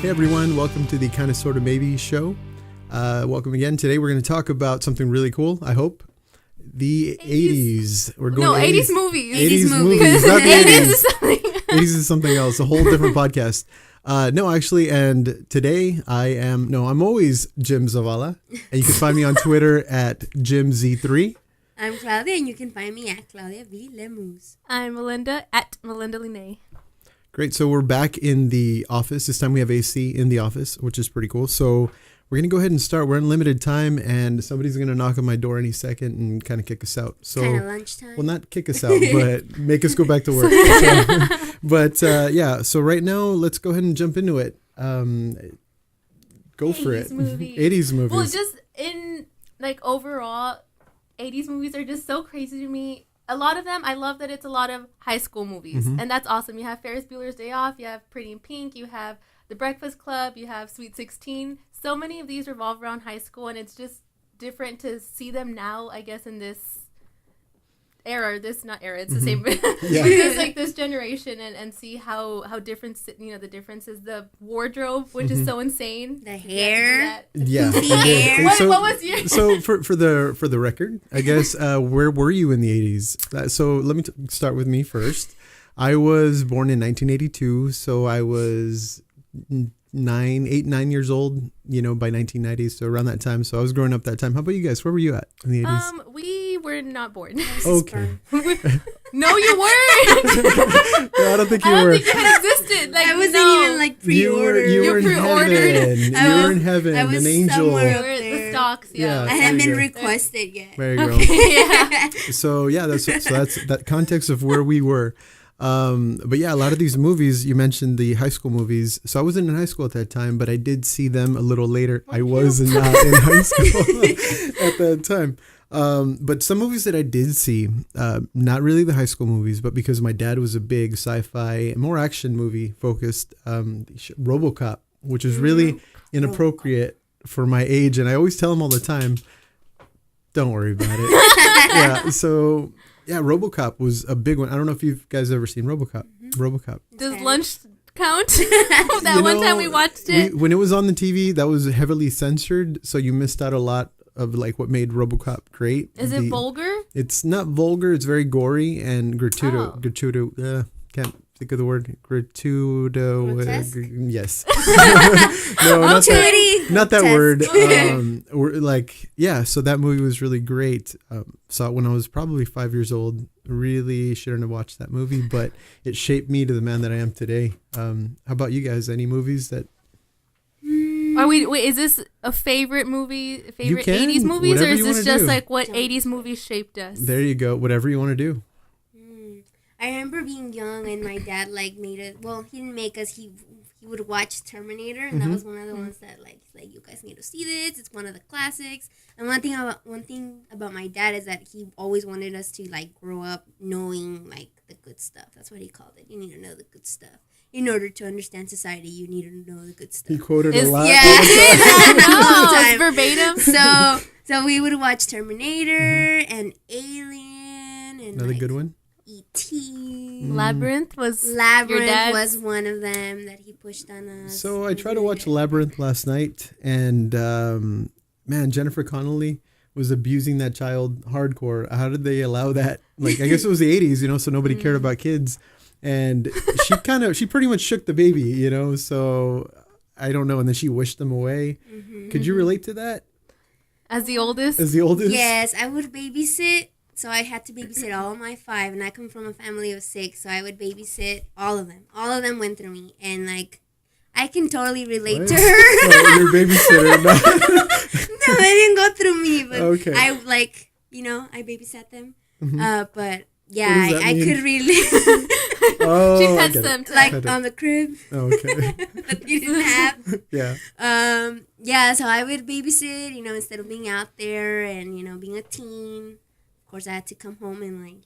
Hey everyone, welcome to the Kinda Sorta Maybe show. Welcome again. Today we're going to talk about something really cool, I hope. The 80s. We're going 80s movies. 80s movies. Not the 80s. Is something. 80s is something else, a whole different podcast. No, actually, and today I'm always Jim Zavala. And you can find me on Twitter at JimZ3. I'm Claudia, and you can find me at Claudia V. Lemus. I'm Melinda at Melinda Linnae. Great. So we're back in the office. This time we have AC in the office, which is pretty cool. So we're going to go ahead and start. We're in limited time, and somebody's going to knock on my door any second and kind of kick us out. So, kind of lunchtime. Well, not kick us out, but make us go back to work. So right now, let's go ahead and jump into it. Go for it. Movies. 80s movies. Well, just in, overall, 80s movies are just so crazy to me. A lot of them, I love that it's a lot of high school movies. Mm-hmm. And that's awesome. You have Ferris Bueller's Day Off. You have Pretty in Pink. You have The Breakfast Club. You have Sweet 16. So many of these revolve around high school. And it's just different to see them now, I guess, in this era. It's the same. Yeah. It's this generation and see how different, the difference is the wardrobe, which is so insane. The hair. Yeah. Hair. What was your... So for the record, I guess, where were you in the 80s? So let me start with me first. I was born in 1982, so I was 9 years old, by 1990. So around that time. So I was growing up that time. How about you guys? Where were you at in the 80s? We were not born. Okay. No, you weren't. No, I don't think you were. I don't think you had existed. I wasn't even pre-ordered. You were in pre-ordered. heaven. You were in heaven. I was An angel. somewhere The stocks. Yeah. I haven't been requested yet. There you go. Yeah. So that's that context of where we were. But yeah, a lot of these movies, you mentioned the high school movies. So I wasn't in high school at that time, but I did see them a little later. I was not in high school at that time. But some movies that I did see, not really the high school movies, but because my dad was a big sci-fi, more action movie focused, RoboCop, which is really inappropriate for my age. And I always tell him all the time, don't worry about it. Yeah. So yeah, RoboCop was a big one. I don't know if you guys ever seen RoboCop. Mm-hmm. RoboCop. Does lunch count? One time we watched it. When it was on the TV, that was heavily censored, so you missed out a lot of what made RoboCop great. Is it vulgar? It's not vulgar. It's very gory and gratuito. Can't think of the word. Gratuito. Yes. No, not that word. So that movie was really great. Saw it when I was probably 5 years old. Really shouldn't have watched that movie, but it shaped me to the man that I am today. How about you guys? Any movies that... Wait, is this a favorite movie, 80s movies, or is this just what 80s movies shaped us? There you go. Whatever you want to do. I remember being young and my dad made it. Well, he didn't make us. He would watch Terminator, and that was one of the ones that you guys need to see this. It's one of the classics. And one thing about my dad is that he always wanted us to grow up knowing the good stuff. That's what he called it. You need to know the good stuff. In order to understand society, you need to know the good stuff. He quoted a lot. Yeah, it's verbatim. So we would watch Terminator and Alien and another good one. E.T. Labyrinth was one of them that he pushed on us. So I tried to watch Labyrinth last night, and Jennifer Connelly was abusing that child hardcore. How did they allow that? I guess it was the 80s, so nobody cared about kids. And she pretty much shook the baby, so I don't know. And then she wished them away. Mm-hmm. Could you relate to that? As the oldest? Yes, I would babysit. So I had to babysit all my 5, and I come from a family of 6, so I would babysit all of them. All of them went through me, and I can totally relate to her. Oh, your babysitter. No, they didn't go through me, but okay. I I babysat them. Mm-hmm. But yeah, I could relate. Oh, she pets them too. On the crib. Oh, okay. That you didn't have. Yeah. Yeah, so I would babysit, instead of being out there and, being a teen. Of course, I had to come home and,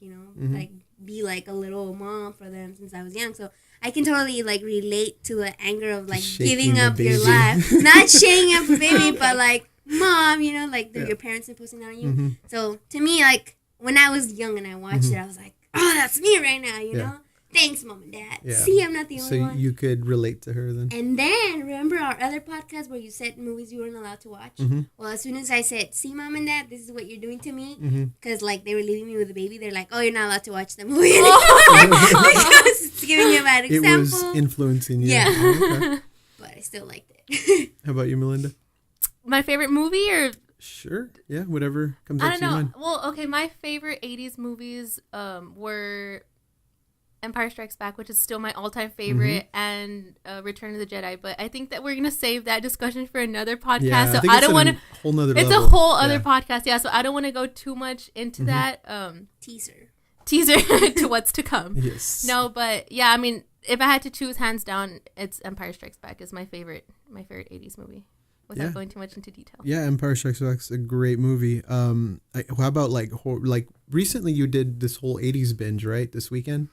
be a little mom for them since I was young. So I can totally, relate to the anger of, giving up your life. Not shaking up a baby, but, mom, your parents imposing on you. Mm-hmm. So to me, when I was young and I watched it, I was like, oh, that's me right now, you know? Thanks, Mom and Dad. Yeah. See, I'm not the only one. So you could relate to her then. And then, remember our other podcast where you said movies you weren't allowed to watch? Mm-hmm. Well, as soon as I said, see, Mom and Dad, this is what you're doing to me. Mm-hmm. Because, like, they were leaving me with a baby. They're like, oh, you're not allowed to watch the movie anymore. Because it's giving you a bad example. It was influencing you. Yeah. Oh, okay. But I still liked it. How about you, Melinda? My favorite movie or... Sure. Yeah, whatever comes I up don't to your know. mind. Well, okay, my favorite 80s movies were Empire Strikes Back, which is still my all-time favorite, and Return of the Jedi. But I think that we're going to save that discussion for another podcast. Yeah, so I don't want to... It's level. a whole other podcast. Yeah, so I don't want to go too much into that. Teaser to what's to come. Yes. No, but yeah, I mean, if I had to choose hands down, it's Empire Strikes Back is my favorite 80s movie. Without going too much into detail. Yeah, Empire Strikes Back is a great movie. How about like recently you did this whole 80s binge, right? This weekend?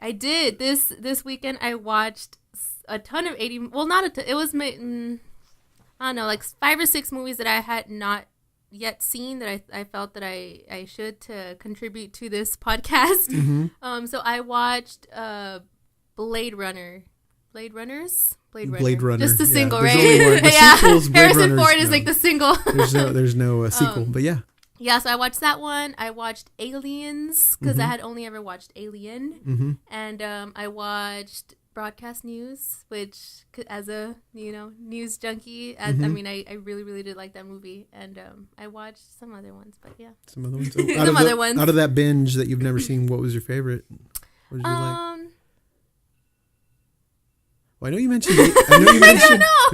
I did. This weekend I watched a ton of 80, well not a ton, it was I don't know, like 5 or 6 movies that I had not yet seen that I felt that I should to contribute to this podcast. Mm-hmm. So I watched Blade Runner. Blade Runner. Just the single, right? Yeah. Harrison Ford is like the single. there's no sequel, but yeah. Yeah, so I watched that one. I watched Aliens because I had only ever watched Alien, and I watched Broadcast News, which as a news junkie, I mean I really really did like that movie, and I watched some other ones, but yeah, some other ones. Ones. Out of that binge that you've never seen, what was your favorite? What did you like? Well, I know you mentioned. I know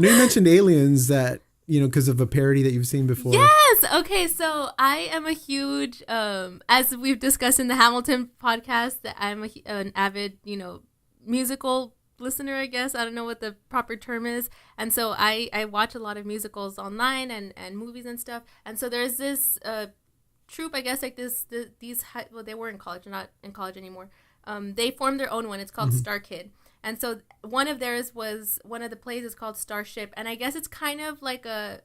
you mentioned Aliens. That because of a parody that you've seen before. Yes. Okay. So I am a huge, as we've discussed in the Hamilton podcast, that I'm an avid, musical listener. I guess I don't know what the proper term is, and so I watch a lot of musicals online and movies and stuff. And so there's this troupe, I guess, like these. Well, they were in college, they're not in college anymore. They formed their own one. It's called Star Kid. And so one of theirs was, one of the plays is called Starship. And I guess it's kind of like a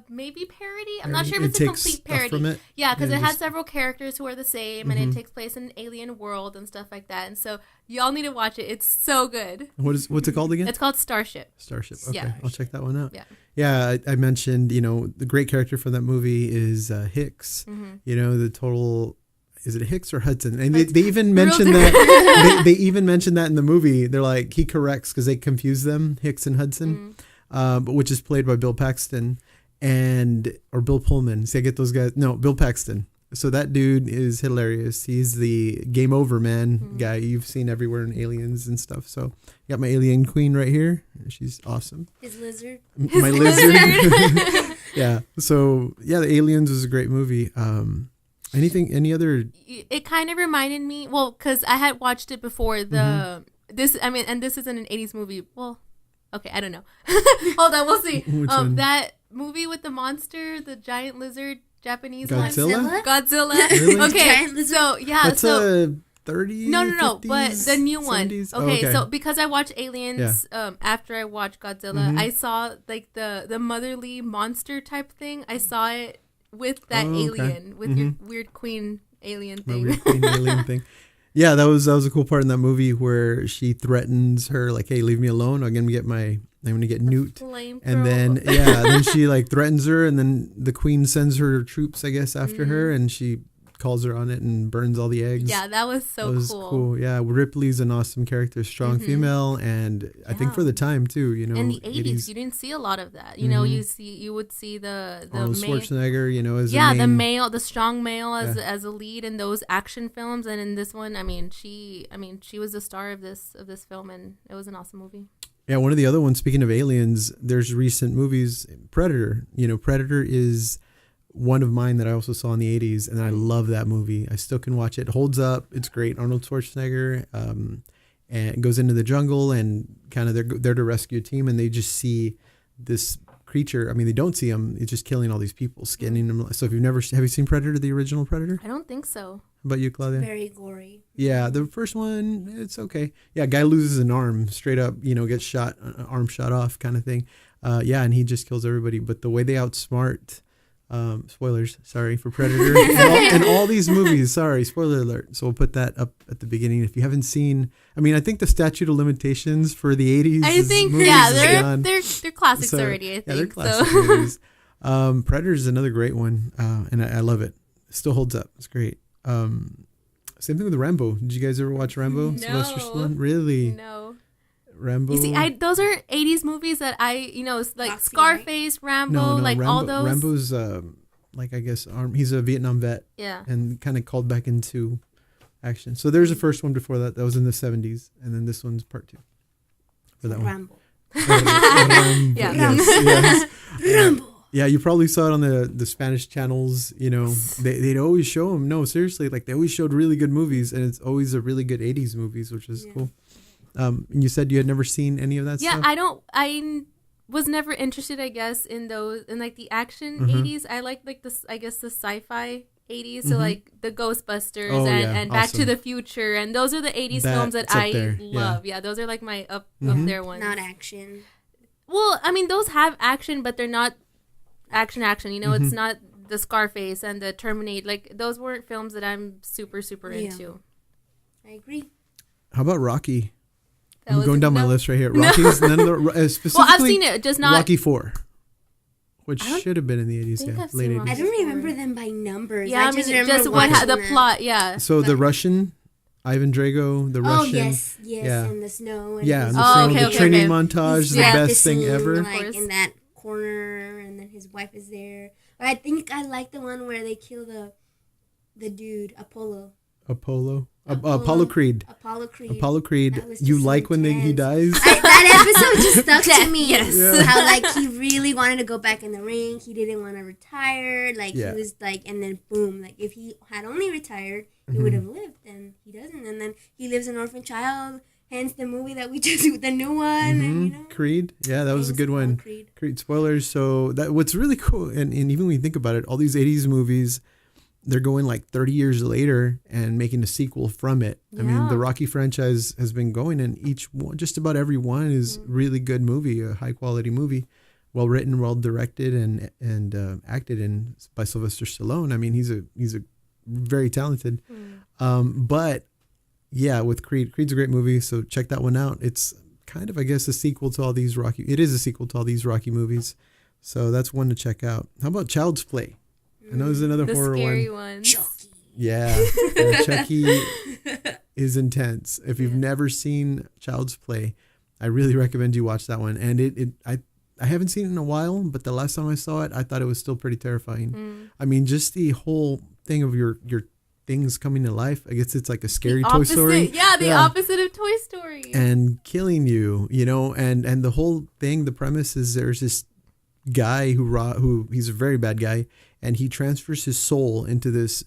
maybe parody. I'm not sure if it's a complete parody. From it. Yeah, because it has several characters who are the same. And it takes place in an alien world and stuff like that. And so y'all need to watch it. It's so good. What's it called again? It's called Starship. Starship. Okay, Yeah. I'll check that one out. Yeah. Yeah, I mentioned, the great character from that movie is Hicks. The total... Is it Hicks or Hudson? And they even mentioned that. They even mentioned that in the movie. They're like, he corrects because they confuse them, Hicks and Hudson, but which is played by Bill Paxton or Bill Pullman. See, I get those guys. No, Bill Paxton. So that dude is hilarious. He's the game over man guy you've seen everywhere in Aliens and stuff. So you got my alien queen right here. She's awesome. His lizard. My lizard. Yeah. So yeah, the Aliens was a great movie. Any other? It kind of reminded me, well, because I had watched it before. And this isn't an 80s movie. Well, okay, I don't know. Hold on, we'll see. That movie with the monster, the giant lizard, Japanese Godzilla? Godzilla. Really? Okay, so yeah, That's a 30s. No, 50s, but the new one. 70s? Okay, so because I watched Aliens, after I watched Godzilla, I saw like the motherly monster type thing. I saw it with that alien, with your weird queen alien thing. My weird queen alien thing. Yeah, that was a cool part in that movie where she threatens her like, "Hey, leave me alone. I'm gonna get Newt." And then she like threatens her, and then the queen sends her troops, I guess, after her, and she calls her on it and burns all the eggs. Yeah, that was so cool. Yeah, Ripley's an awesome character, strong female, and I think for the time too, in the 80s you didn't see a lot of that. You would see the Arnold Schwarzenegger, as the strong male as a lead in those action films, and in this one, she was the star of this film, and it was an awesome movie. Yeah, one of the other ones, speaking of aliens, there's recent movies, Predator. Predator is one of mine that I also saw in the 80s, and I love that movie. I still can watch it. It holds up. It's great. Arnold Schwarzenegger and goes into the jungle, and kind of they're to rescue a team, and they just see this creature. They don't see him. It's just killing all these people, skinning them. So have you seen Predator, the original Predator? I don't think so. How about you, Claudia? Very gory. Yeah, the first one, it's okay. Yeah, guy loses an arm, straight up, gets shot, arm shot off kind of thing. And he just kills everybody. But the way they outsmart Spoilers, sorry, for Predator. And all these movies, sorry, spoiler alert. So we'll put that up at the beginning. If you haven't seen, I mean, I think the statute of limitations for the 80s. I think, they're classics already, I think. Yeah, they're classic movies. Predator is another great one, and I love it. It still holds up. It's great. Same thing with Rambo. Did you guys ever watch Rambo? No. Sylvester Stallone? Really? No. Rambo? You see, those are 80s movies that like Roxy, Scarface, Rambo, No, like Rambo, all those. Rambo's, like, I guess, he's a Vietnam vet. Yeah. And kind of called back into action. So there's the first one before that. That was in the 70s. And then this one's part 2 for that one. Rambo. Rambo. Yeah. Yes. Rambo. Yeah, you probably saw it on the Spanish channels. You know, they'd always show them. No, seriously, like they always showed really good movies, and it's always a really good 80s movies, which is cool. And you said you had never seen any of that stuff? Yeah, I was never interested, I guess, in those, in like the action 80s. I like this, I guess, the sci-fi 80s. So like the Ghostbusters and Back to the Future. And those are the 80s films that I love. Yeah, those are like my up there ones. Not action. Well, I mean, those have action, but they're not action. You know, it's not the Scarface and the Terminator. Like, those weren't films that I'm super into. I agree. How about Rocky? I'm going down my list right here. Rocky's none of the specifically. Well, I've seen it, just not Rocky 4, which should have been in the 80s. Yeah, late 80s. I don't remember them by numbers. Yeah, I just remember the plot. Yeah. So the Russian, Ivan Drago, the Russian. Oh yes, and the snow. And yeah, the training montage is the best thing scene, ever. Like in that corner, and then his wife is there. But I think I like the one where they kill the dude, Apollo Creed. You like when he dies? That episode just stuck to me. Yes. Yeah. How like he really wanted to go back in the ring. He didn't want to retire. Like he was like, and then boom. Like if he had only retired, he would have lived. And he doesn't. And then he lives an orphan child. Hence the movie that we just the new one. And, Creed. Yeah, that was a good one. Creed spoilers. So that what's really cool, and even when you think about it, all these 80s movies, they're going like 30 years later and making a sequel from it. Yeah. I mean, the Rocky franchise has been going, and each one, just about every one is really good movie, a high quality movie, well written, well directed, and acted in by Sylvester Stallone. I mean, he's a very talented. But yeah, with Creed's a great movie, so check that one out. It's kind of, I guess, a sequel to all these Rocky. It is a sequel to all these Rocky movies, so that's one to check out. How about Child's Play? I know there's another horror one. The scary ones. Chucky. Yeah. Chucky is intense. If you've never seen Child's Play, I really recommend you watch that one. And I haven't seen it in a while, but the last time I saw it, I thought it was still pretty terrifying. I mean, just the whole thing of your things coming to life. I guess it's like a scary Toy Story. Yeah, the opposite of Toy Story. And killing you, you know, and the whole thing, the premise is there's this guy who he's a very bad guy, and he transfers his soul into this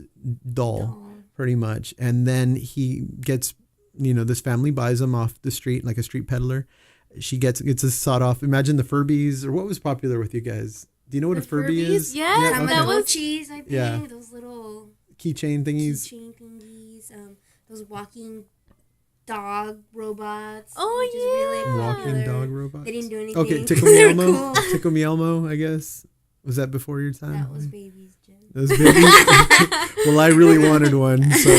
doll pretty much, and then he gets, you know, this family buys him off the street like a street peddler. She gets a sawed off. Imagine the Furbies, or what was popular with you guys? Do you know what a Furby is? Yeah, that was cheese. I think those little keychain thingies. Those walking dog robots. Oh yeah, really walking dog robots. They didn't do anything. Okay, Tickle Me Elmo. Tickle Me Elmo, I guess. Was that before your time? That was babies, Jen. That was babies. Well, I really wanted one. So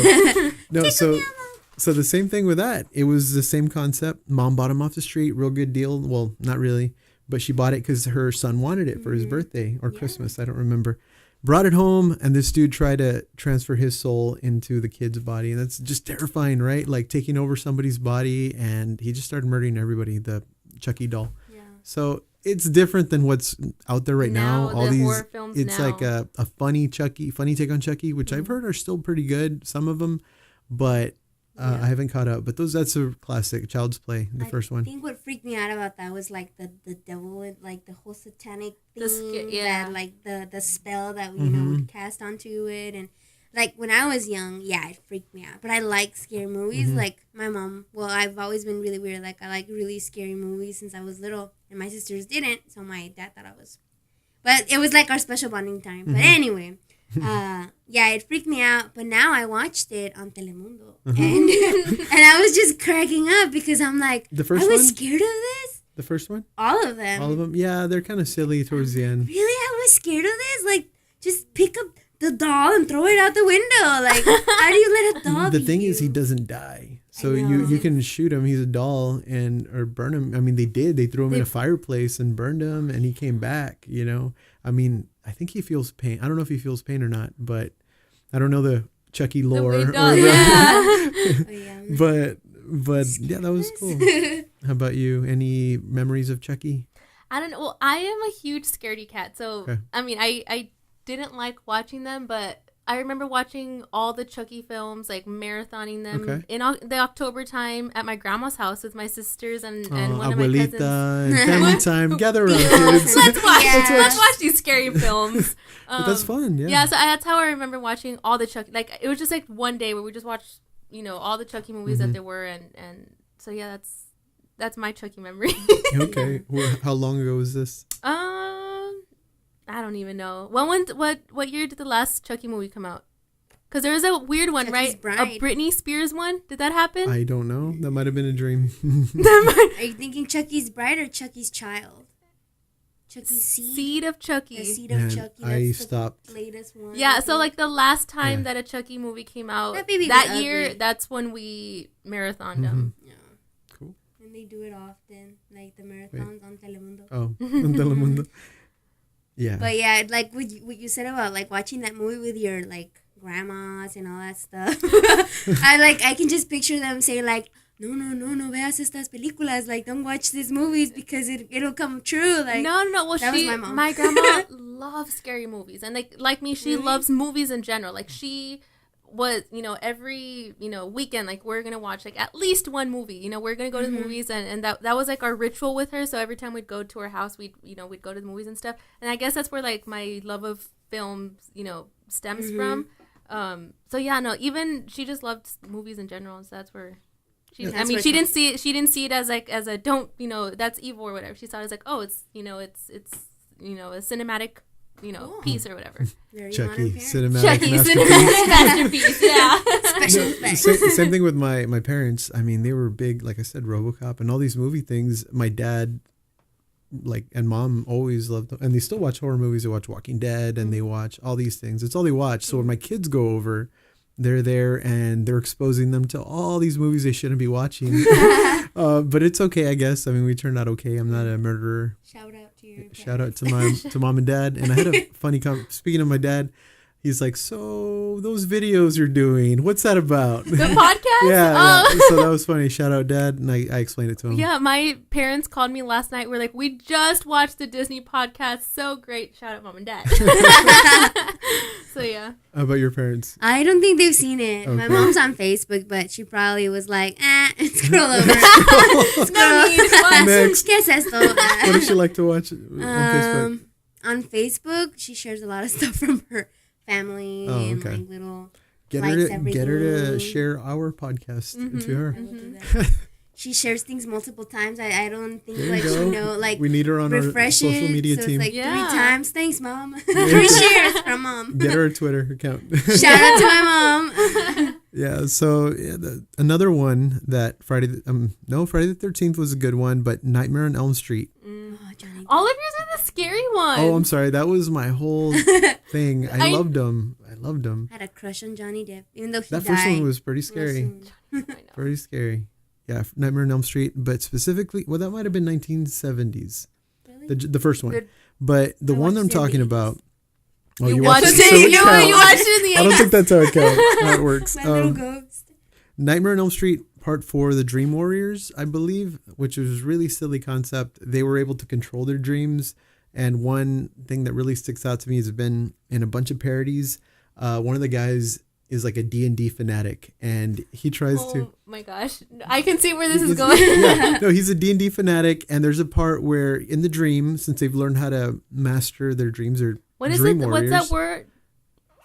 no, so the same thing with that. It was the same concept. Mom bought him off the street, real good deal. Well, not really, but she bought it because her son wanted it for his birthday or Christmas. I don't remember. Brought it home, and this dude tried to transfer his soul into the kid's body. And that's just terrifying, right? Like taking over somebody's body, and he just started murdering everybody, the Chucky doll. Yeah. So it's different than what's out there right now. All the these horror films it's now. like a funny take on Chucky, which I've heard are still pretty good, some of them, but I haven't caught up. But that's a classic, Child's Play, the first one. I think what freaked me out about that was like the devil and like the whole satanic thing, that like the spell that we would cast onto it, and like when I was young, it freaked me out. But I like scary movies. Like my mom, I've always been really weird. Like I like really scary movies since I was little, and my sisters didn't. So my dad thought I was, but it was like our special bonding time. But anyway. It freaked me out, but now I watched it on Telemundo, and I was just cracking up because I'm like, I was scared of this. The first one? All of them. Yeah, they're kind of silly towards the end. Really, I was scared of this. Like, just pick up the doll and throw it out the window. Like, how do you let a doll? The thing is, he doesn't die. So you can shoot him. He's a doll or burn him. I mean, they did. They threw him in a fireplace and burned him, and he came back. You know, I mean, I think he feels pain. I don't know if he feels pain or not, but I don't know the Chucky lore. But yeah, that was cool. How about you? Any memories of Chucky? I don't know. Well, I am a huge scaredy cat. So, okay. I mean, I didn't like watching them, but I remember watching all the Chucky films, like marathoning them in the October time at my grandma's house with my sisters and one of my cousins. And family time. Gather around, kids. Let's watch these scary films. But that's fun, yeah. Yeah, so that's how I remember watching all the Chucky. Like, it was just like one day where we just watched, all the Chucky movies that there were, and so yeah, that's my Chucky memory. Okay, well, how long ago was this? I don't even know. What year did the last Chucky movie come out? Because there was a weird one, Chucky's right? Bride. A Britney Spears one. Did that happen? I don't know. That might have been a dream. Are you thinking Chucky's Bride or Chucky's Child? Chucky's Seed? Seed of Chucky. The Seed of Chucky. That's I stopped. The latest one. Yeah, so like the last time that a Chucky movie came out, that year, ugly. That's when we marathoned them. Yeah. Cool. And they do it often, like the marathons on Telemundo. Oh, on Telemundo. Yeah. But yeah, like what you said about like watching that movie with your like grandmas and all that stuff. I can just picture them saying like, no veas estas películas, like don't watch these movies because it'll come true. Like no. Well, that was my mom. My grandma loves scary movies, and like me, she loves movies in general. Like she was, every weekend, like we're gonna watch like at least one movie. We're gonna go to the movies, and that was like our ritual with her. So every time we'd go to her house, we'd go to the movies and stuff. And I guess that's where like my love of film, stems from. So yeah, no, even she just loved movies in general, and so that's where. She didn't see it. She didn't see it as like as a don't that's evil or whatever. She saw it as like it's it's a cinematic piece or whatever. Chucky cinematic masterpiece. Yeah. Special effects. Same thing with my parents. I mean, they were big, like I said, RoboCop and all these movie things. My dad, and mom always loved them, and they still watch horror movies. They watch Walking Dead and they watch all these things. It's all they watch. So when my kids go over, they're there and they're exposing them to all these movies they shouldn't be watching. But it's okay, I guess. I mean, we turned out okay. I'm not a murderer. Shout out to your parents. Shout out to mom and dad. And I had a funny speaking of my dad, he's like, so those videos you're doing, what's that about? The podcast? Yeah. So that was funny. Shout out, Dad. And I explained it to him. Yeah, my parents called me last night. We're like, we just watched the Disney podcast. So great. Shout out, Mom and Dad. So, yeah. How about your parents? I don't think they've seen it. Okay. My mom's on Facebook, but she probably was like, scroll over. No need. Next. ¿Qué es esto? What does she like to watch on Facebook? On Facebook, she shares a lot of stuff from her family and like little get her to share our podcast to her. I will do that. She shares things multiple times. I don't think she know we need her on our social media so team. It's 3 times. Thanks, Mom. 3 shares from Mom. Get her a Twitter account. Shout out to my mom. Yeah. So another one that Friday the 13th was a good one, but Nightmare on Elm Street. All of yours are the scary ones. Oh, I'm sorry. That was my whole thing. I loved them. I had a crush on Johnny Depp, even though he died. That first one was pretty scary. Pretty scary. Yeah, Nightmare on Elm Street, but specifically, that might have been 1970s. Really? The first one. But the one I'm talking about. Oh, you watched it? You watched it in the 80s. I don't think that's how it works. My little ghost. Nightmare on Elm Street Part 4, The Dream Warriors, I believe, which was a really silly concept. They were able to control their dreams. And one thing that really sticks out to me has been in a bunch of parodies. One of the guys is like a D&D fanatic, and he tries to... Oh my gosh. I can see where this is going. No, he's a D&D fanatic, and there's a part where in the dream, since they've learned how to master their dreams, or dream warriors. What's that word?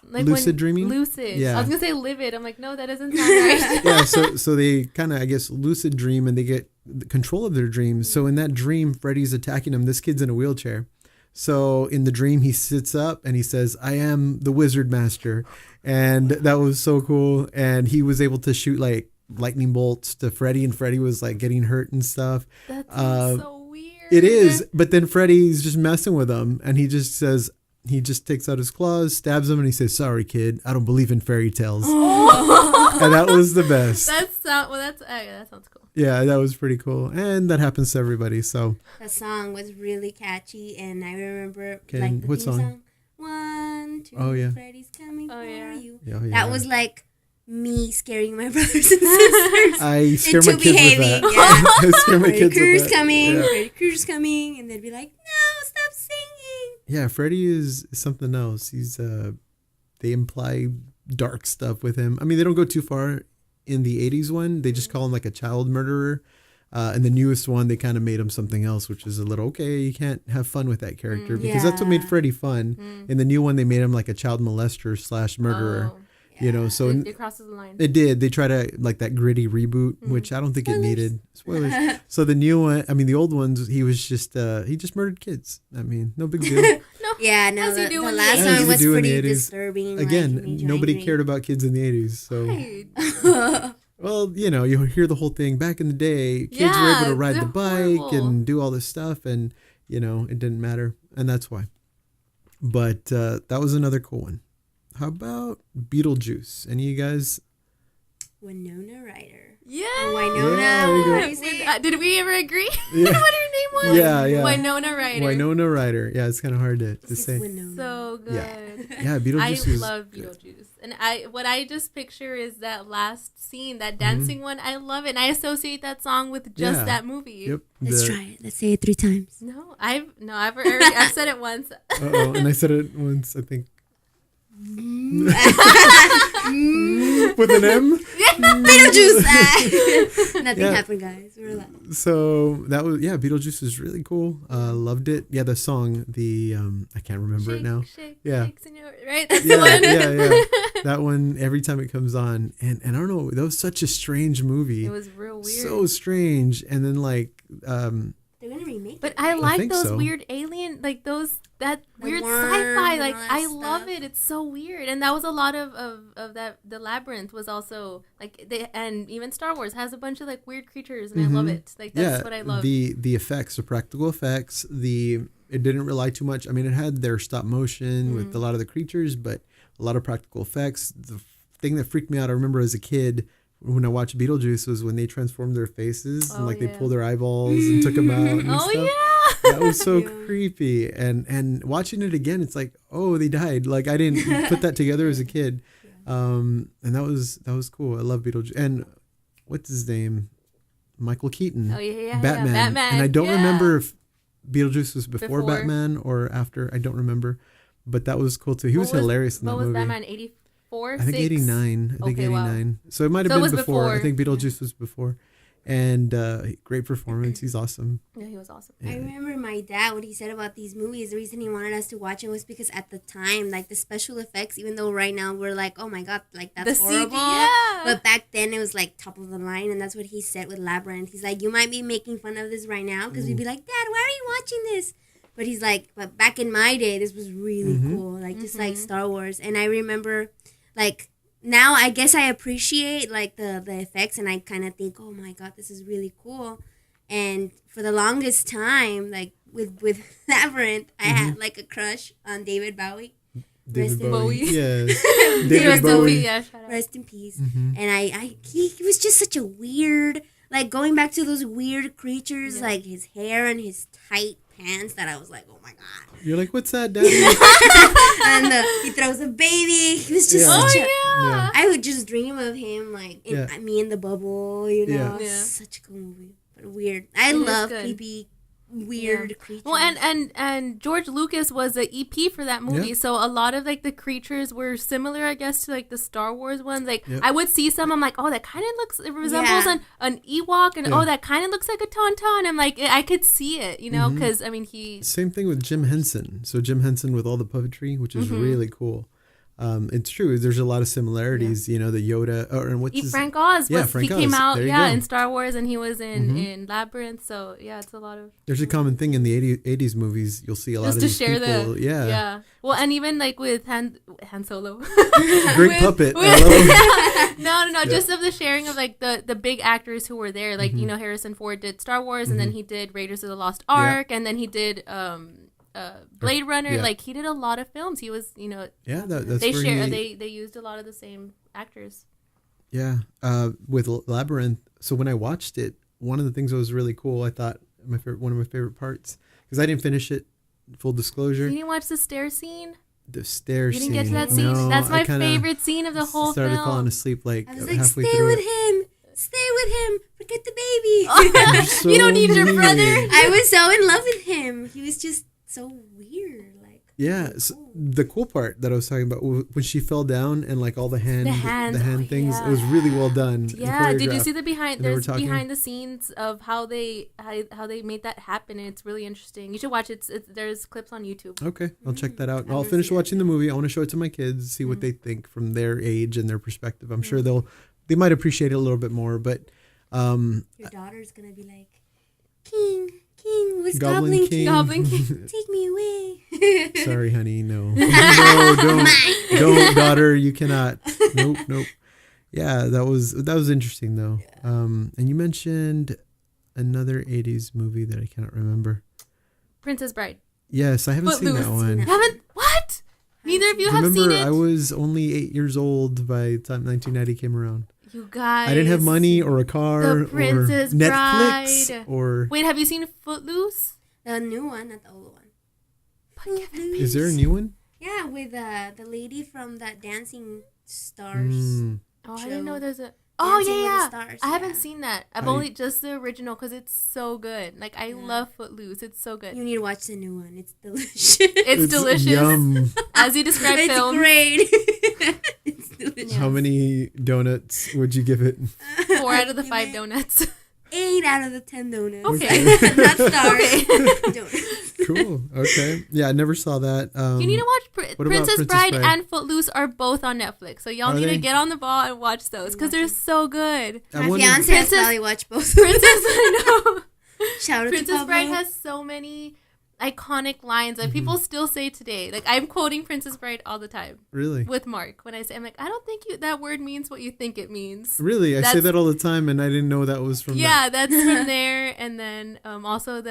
Like lucid dreaming? Lucid. Yeah. I was going to say livid. I'm like, no, that doesn't sound right. Yeah, so they kind of, I guess, lucid dream, and they get control of their dreams. So in that dream, Freddy's attacking him. This kid's in a wheelchair. So in the dream, he sits up and he says, I am the wizard master. And that was so cool. And he was able to shoot like lightning bolts to Freddy, and Freddy was like getting hurt and stuff. That's so weird. It is. But then Freddy's just messing with him, and he just says, he just takes out his claws, stabs him, and he says, "Sorry, kid, I don't believe in fairy tales." And that was the best. That sounds cool. Yeah, that was pretty cool. And that happens to everybody, so. The song was really catchy, and I remember Okay, like the what theme song? 1, 2, Oh, yeah. Freddy's coming for you. Oh, yeah. That was like me scaring my brothers and sisters I scare my into kids behaving. with that. Yeah. I scare my Freddy kids with Krueger's that. coming, Yeah. Freddy Krueger's coming, and they'd be like, "No, stop singing." Yeah, Freddy is something else. He's they imply dark stuff with him. I mean, they don't go too far in the 80s one. They just call him like a child murderer. And the newest one, they kind of made him something else, which is a little, okay, you can't have fun with that character because that's what made Freddy fun. In the new one, they made him like a child molester / murderer. Oh. You know, so it crosses the line. it did. They try to like that gritty reboot, which I don't think it needed. Spoilers. So the new one, I mean, the old ones, he just murdered kids. I mean, no big deal. Yeah, no, As you the do in the last 80s. one was As you do in the pretty 80s. disturbing. Again, nobody cared about kids in the 80s. So, well, you know, you hear the whole thing. Back in the day, kids were able to ride the bike and do all this stuff, and you know, it didn't matter, and that's why. But that was another cool one. How about Beetlejuice? Any of you guys? Winona Ryder. Yeah. Winona. Yeah, there you go. How do you say it? Did we ever agree Yeah. what her name was? Yeah. Winona Ryder. Winona Ryder. Yeah, it's kind of hard to It's say. Winona. So good. Yeah, Beetlejuice I is love good. Beetlejuice. And what I just picture is that last scene, that dancing one. I love it. And I associate that song with just Yeah. that movie. Yep. Let's try it. Let's say it 3 times. No, I've said it once. Uh-oh, and I said it once, I think. With an M? Beetlejuice! Nothing Yeah. happened, guys. Relax. So that was, Beetlejuice was really cool. Loved it. Yeah, the song, I can't remember it now. Shake, Yeah. shake, senor, right? That's Yeah, the one. yeah. That one, every time it comes on. And I don't know, that was such a strange movie. It was real weird. So strange. And then like, They're going to remake But it. I right? like think weird so. weird alien, like that The weird worm sci-fi. and Like all that I love stuff. it. It's so weird, and that was a lot of that. The Labyrinth was also like and even Star Wars has a bunch of like weird creatures, and I love it. Like that's what I love. The effects, the practical effects, it didn't rely too much. I mean, it had their stop motion with a lot of the creatures, but a lot of practical effects. The thing that freaked me out, I remember as a kid, when I watched Beetlejuice, was when they transformed their faces and they pulled their eyeballs and took them out and Oh stuff. yeah. That was so creepy. And watching it again, it's like, oh, they died. Like I didn't put that together as a kid. And that was cool. I love Beetlejuice. And what's his name? Michael Keaton. Oh yeah. Batman. Batman. And I don't yeah. remember if Beetlejuice was before Before. Batman or after. I don't remember. But that was cool too. He was hilarious in that movie. What was Batman? 84? I think 89. I think Okay, wow. 89. So it might have So it been was before. I before. think Beetlejuice was before. And great performance. He's awesome. Yeah, he was awesome. I remember my dad, what he said about these movies, the reason he wanted us to watch it was because at the time, like the special effects, even though right now we're like, oh my God, like that's The CG, horrible. yeah. But back then it was like top of the line, and that's what he said with Labyrinth. He's like, you might be making fun of this right now because we'd be like, Dad, why are you watching this? But he's like, but back in my day, this was really cool, like just like Star Wars. And I remember, like, now I guess I appreciate like the effects, and I kind of think, oh my God, this is really cool. And for the longest time, like with Labyrinth, I had like a crush on David Bowie. David Rest in Bowie. peace. Yes. David David Bowie. Yeah, shout out. Rest in peace. And he was just such a weird, like going back to those weird creatures, like his hair and his tight pants that I was like, oh my God. You're like, what's that, Daddy? And he throws a baby. He was just Yeah. such Oh a... yeah. I would just dream of him like in Me in the Bubble, you know. Yeah. Yeah. Such a cool movie. But weird. I It is love good. creepy, weird creatures. Well, and George Lucas was the EP for that movie, Yeah. so a lot of like the creatures were similar, I guess, to like the Star Wars ones. Like Yep. I would see some, I'm like, oh, that kind of it resembles an Ewok, and Yeah. oh, that kind of looks like a Tauntaun. I'm like, I could see it, you know, because I mean he. Same thing with Jim Henson. So Jim Henson with all the puppetry, which is really cool. It's true. There's a lot of similarities, you know, the Yoda and what's his Frank Oz was Frank he came Oz. out There you go. in Star Wars, and he was in Labyrinth, so yeah, it's a lot of There's a common thing in the 80s movies. You'll see a lot just of to these share people. the well, and even like with Han Solo. Great puppet. I love him. No, just of the sharing of like the big actors who were there. Like, you know, Harrison Ford did Star Wars, and then he did Raiders of the Lost Ark, and then he did Blade Runner. Yeah. Like he did a lot of films. He was, Yeah, that's they where share. he- They used a lot of the same actors. Yeah, with Labyrinth. So when I watched it, one of the things that was really cool, I thought one of my favorite parts, because I didn't finish it. Full disclosure, You didn't watch the stair scene? the stair You scene. didn't get to that scene? No, That's my I kinda favorite scene of the whole started film. falling asleep like I was like, halfway stay through with it. him. Stay with him. Forget the baby. You're so You don't need your mean. brother. I was so in love with him. He was just so weird. Like, Yeah, so the cool part that I was talking about when she fell down and like all the hand things, it was really well done. and Yeah, did you choreographed. see the And they were there's talking- behind the scenes of how they made that happen, and it's really interesting. You should watch it. There's clips on YouTube. Okay, I'll check that out. I've I'll never finish seen watching it. the movie. I want to show it to my kids, see what they think from their age and their perspective. I'm sure Mm-hmm. they might appreciate it a little bit more, but your daughter's gonna be like, King, what's Goblin Goblin King. King? Goblin King. Take me away. sorry, honey, no, don't, daughter, you cannot. Nope. Yeah, that was interesting though. And you mentioned another 80s movie that I cannot remember. Princess Bride. Yes, I haven't seen that Footloose. one. Haven't what? Neither of you have Remember, seen it. I was only 8 years old by the time 1990 came around. You guys. I didn't have money or a car The or Princess Netflix Bride. or. Wait, have you seen Footloose? The new one, not the old one. Is there a new one? Yeah, with the lady from that Dancing Stars. Oh, I didn't know show. there's a. Oh Dancing with the yeah. Stars, I haven't yeah. seen that. I've I- only just the original because it's so good. Like I love Footloose. It's so good. You need to watch the new one. It's delicious. It's delicious. Yum. As you describe It's film. great. It's delicious. How many donuts would you give it? 4 out of the Give 5 it donuts. 8 out of the 10 donuts. Okay. Not stars. Okay. Donuts. Cool. Okay. Yeah, I never saw that. You need to watch what about Princess Princess Bride Bride? and Footloose are both on Netflix. So y'all Are need they? to get on the ball and watch those because they're so good. I My wanted- fiance has Princess- probably watched both. Princess, I know. Shout out Princess to Pablo. Bride has so many iconic lines that people still say today. Like I'm quoting Princess Bride all the time Really? with Mark when I say, I'm like, I don't think that word means what you think it means. Really? I say That's- that all the time and I didn't know that was from Yeah, that's from there. And then also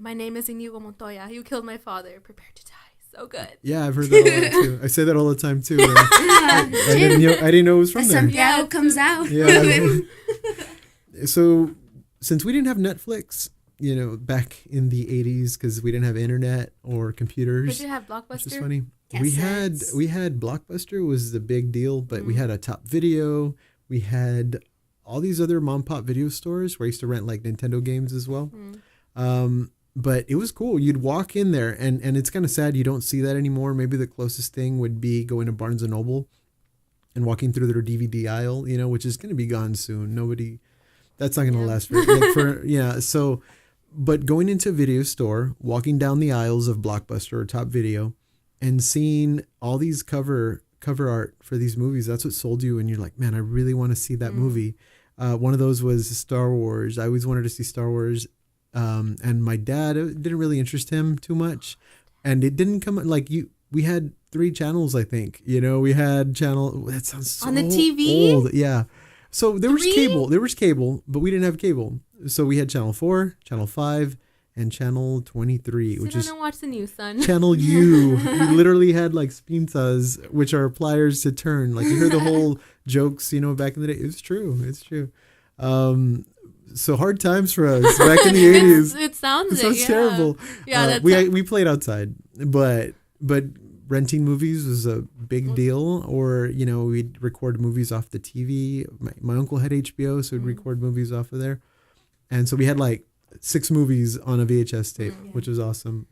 my name is Inigo Montoya. You killed my father. Prepare to die. So good. Yeah, I've heard that all the too. I say that all the time too. and I didn't know it was from there. Santiago Yeah, comes out. Yeah. So since we didn't have Netflix, back in the 80s, because we didn't have internet or Did computers, you have which is Blockbuster? funny. Cassettes. We had Blockbuster was the big deal, but we had a Top Video. We had all these other mom pop video stores where I used to rent like Nintendo games as well. But it was cool. You'd walk in there, and it's kind of sad you don't see that anymore. Maybe the closest thing would be going to Barnes and Noble and walking through their DVD aisle, which is going to be gone soon. That's not going to last for. So, but going into a video store, walking down the aisles of Blockbuster or Top Video, and seeing all these cover art for these movies, that's what sold you. And you're like, man, I really want to see that movie. One of those was Star Wars. I always wanted to see Star Wars. And my dad, it didn't really interest him too much. And it didn't come we had 3 channels, I think. We had that sounds so On the TV? old. Yeah. So there was 3? cable, but we didn't have cable. So we had channel 4, channel 5, and channel 23, Sit which down is and watch the news, son. channel U. You literally had like pinzas, which are pliers to turn. Like you hear the whole jokes, back in the day. It's true. So hard times for us back in the 80s. It sounds It sounds terrible. Yeah, that's we played outside, but renting movies was a big deal. Or we'd record movies off the TV. My uncle had HBO, so we'd record movies off of there. And so we had like 6 movies on a VHS tape, which was awesome.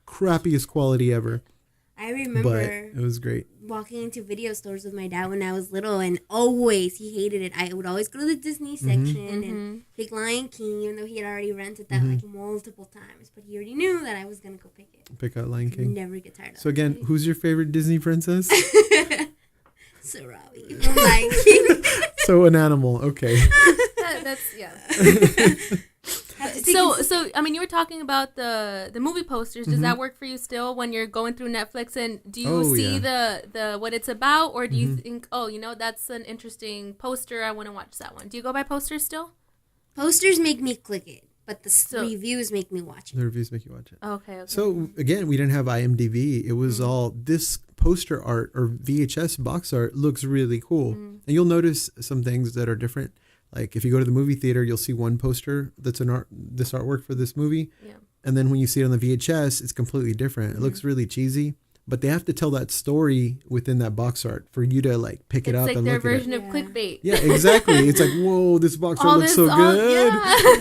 Crappiest quality ever, I but remember it was great. walking into video stores with my dad when I was little, and always he hated it. I would always go to the Disney section and pick Lion King, even though he had already rented that like multiple times. But he already knew that I was gonna go pick it. Pick out Lion King. Never get tired of So again, it. who's your favorite Disney princess? So Robbie from Lion King. So an animal. Okay. that's Have to take So I mean, you were talking about the movie posters. Does that work for you still when you're going through Netflix? And do you see the what it's about, or do you think, that's an interesting poster, I want to watch that one? Do you go by posters still? Posters make me click it, but the reviews make me watch it. The reviews make you watch it. Okay. So again, we didn't have IMDb. It was all this poster art or VHS box art looks really cool. And you'll notice some things that are different. Like if you go to the movie theater, you'll see one poster that's this artwork for this movie. Yeah. And then when you see it on the VHS, it's completely different. It looks really cheesy. But they have to tell that story within that box art for you to like pick it up and look at it. It's like their version of clickbait. Yeah, exactly. It's like, whoa, this box art looks so good. Yeah.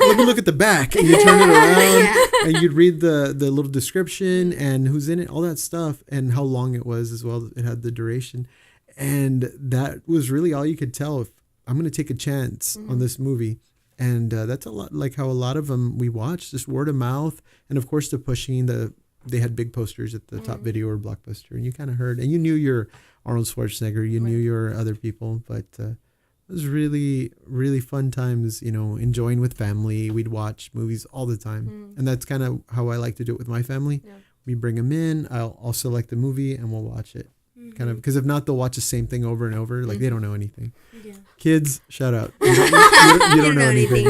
Let me look at the back. And you turn it around and you'd read the little description and who's in it, all that stuff, and how long it was as well. It had the duration. And that was really all you could tell if I'm going to take a chance on this movie. And that's a lot like how a lot of them we watched, just word of mouth. And of course, the pushing, they had big posters at the top video or Blockbuster, and you kind of heard, and you knew your Arnold Schwarzenegger, you knew your other people, but it was really, really fun times, enjoying with family. We'd watch movies all the time, and that's kind of how I like to do it with my family. Yeah. We bring them in, I'll select the movie, and we'll watch it. Kind of, because if not, they'll watch the same thing over and over, like they don't know anything. Yeah. Kids, shout out. You don't know anything.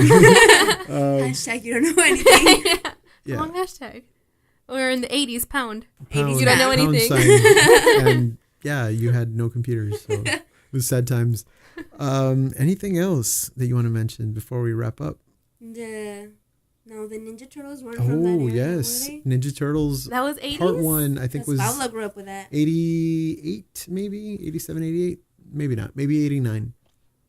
Hashtag you don't know anything. Yeah. Long hashtag. We're in the 80s, pound. 80s, you don't know anything. And yeah, you had no computers, so it was sad times. Anything else that you want to mention before we wrap up? The Ninja Turtles weren't from that era. Oh, yes. Ninja Turtles. That was 80s? Part 1, I think was... Pablo grew up with that. 88, maybe? 87, 88? Maybe not. Maybe 89.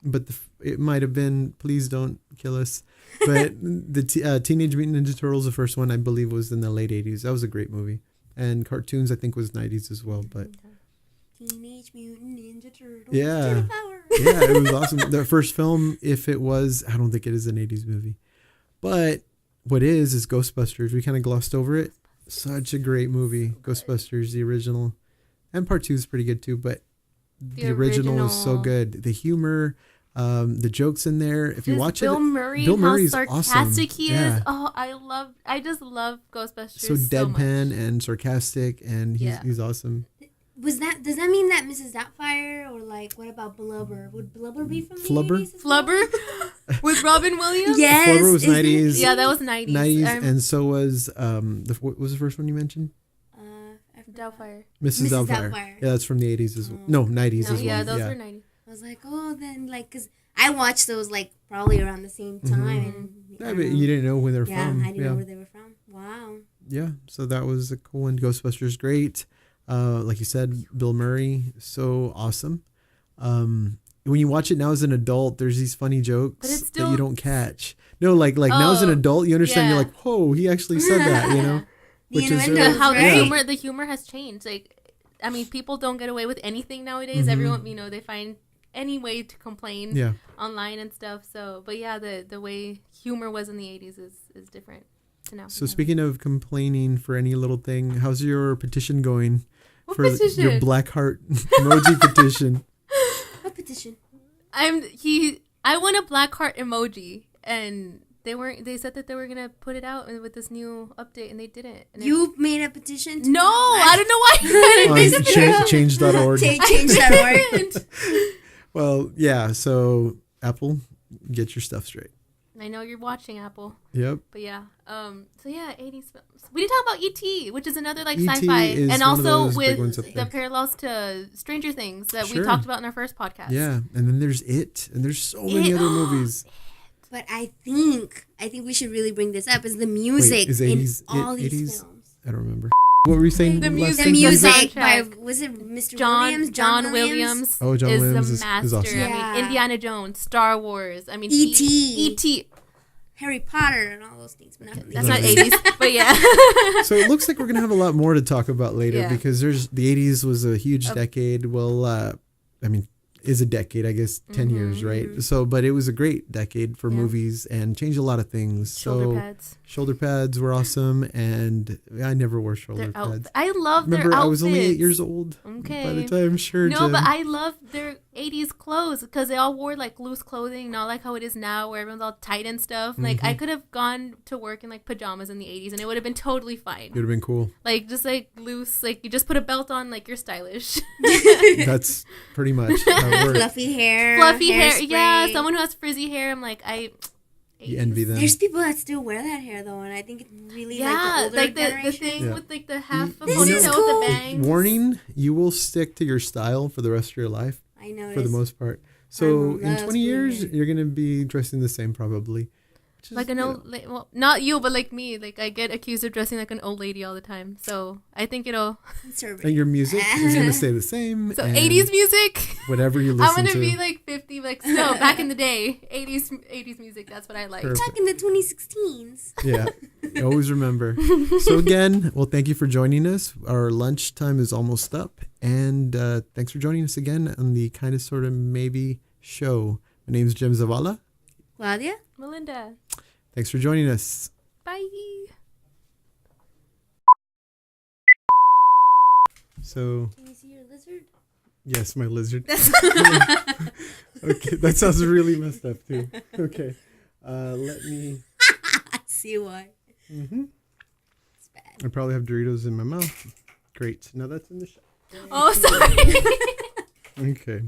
But it might have been, please don't kill us. But the Teenage Mutant Ninja Turtles, the first one, I believe, was in the late 80s. That was a great movie. And cartoons, I think, was 90s as well. But Teenage Mutant Ninja Turtles. Yeah. Yeah, it was awesome. The first film, if it was, I don't think it is an 80s movie. But what is Ghostbusters. We kind of glossed over it. Such a great movie. Ghostbusters, the original. And part 2 is pretty good too, but the original is so good. The humor, the jokes in there. If you watch Bill Murray's how sarcastic awesome. he is. Oh, I just love Ghostbusters so deadpan and sarcastic, and he's awesome. Does that mean that Mrs. Doubtfire, or like what about Blubber? Would Blubber be from the 80s? Flubber with Robin Williams? Yes. Flubber was 90s. Yeah, that was 90s. 90s, and so was what was the first one you mentioned? Doubtfire. Mrs. Doubtfire. Yeah, that's from the 80s as well. No, 90s as well. Yeah, those were 90s. I was like, because I watched those like probably around the same time. And but you didn't know where they're from. Yeah, I didn't know where they were from. Wow. Yeah, so that was a cool one. Ghostbusters, great. Like you said, Bill Murray, so awesome. When you watch it now as an adult, there's these funny jokes that you don't catch. No, like now as an adult, you understand. You're like, whoa, he actually said that, Which is really, how the humor has changed. Like, I mean, people don't get away with anything nowadays. Everyone, they find any way to complain online and stuff. So, but yeah, the way humor was in the 80s is different to now. So speaking of complaining for any little thing, how's your petition going? What for petition? Your black heart emoji petition. What petition? I want a black heart emoji, and they said that they were gonna put it out with this new update, and they didn't. And you made a petition? No, I don't know why. Change.org. Change.org. Well, yeah, so Apple, get your stuff straight. I know you're watching, Apple. Yep. But yeah, 80s films. We didn't talk about E.T., which is another like E.T. sci-fi, and also with the parallels to Stranger Things that we talked about in our first podcast. Yeah, and then there's It, and there's so many other movies. But I think we should really bring this up, is the music in all these films. I don't remember. What were you saying? The music by, was it Mr. Williams? John Williams. Oh, John Williams is the master. Is awesome. I mean, Indiana Jones, Star Wars. I mean, E.T. Harry Potter and all those things. But that's not 80s, but yeah. So it looks like we're going to have a lot more to talk about later because the 80s was a huge decade. Well, I mean, is a decade, I guess, 10 years, right? So, but it was a great decade for movies and changed a lot of things. Shoulder pads were awesome, and I never wore shoulder pads. I love their outfits. Remember, I was only 8 years old by the time but I love their 80s clothes because they all wore like loose clothing, not like how it is now where everyone's all tight and stuff. Like I could have gone to work in like pajamas in the 80s and it would have been totally fine. It would have been cool. Like just like loose, like you just put a belt on, like you're stylish. That's pretty much how it works. Fluffy hair. Yeah, someone who has frizzy hair, I'm like, You envy them. There's people that still wear that hair though, and I think it's really Yeah, like the older the generation. thing with like the half of This ponytail is with cool. the bangs. Warning, you will stick to your style for the rest of your life, I know. for the most part. So in loves 20 years, blue hair. you're going to be dressing the same probably. Which is, Like an old, like, well, not you, but like me. Like I get accused of dressing like an old lady all the time. So I think it'll. Conservative. And your music is going to stay the same. So and 80s music. whatever you listen I'm to. gonna be like 50, like no, back in the day, 80s music. That's what I like. Perfect. Back in the 2016s. Yeah, you always remember. So again, well, thank you for joining us. Our lunchtime is almost up. And thanks for joining us again on the Kind of Sort of Maybe show. My name is Jim Zavala. Claudia? Melinda. Thanks for joining us. Bye. So, Can you see your lizard? yes, my lizard. Okay, that sounds really messed up too. Okay, let me. I see why. It's bad. I probably have Doritos in my mouth. Great. Now that's in the shot. Oh, sorry. Okay.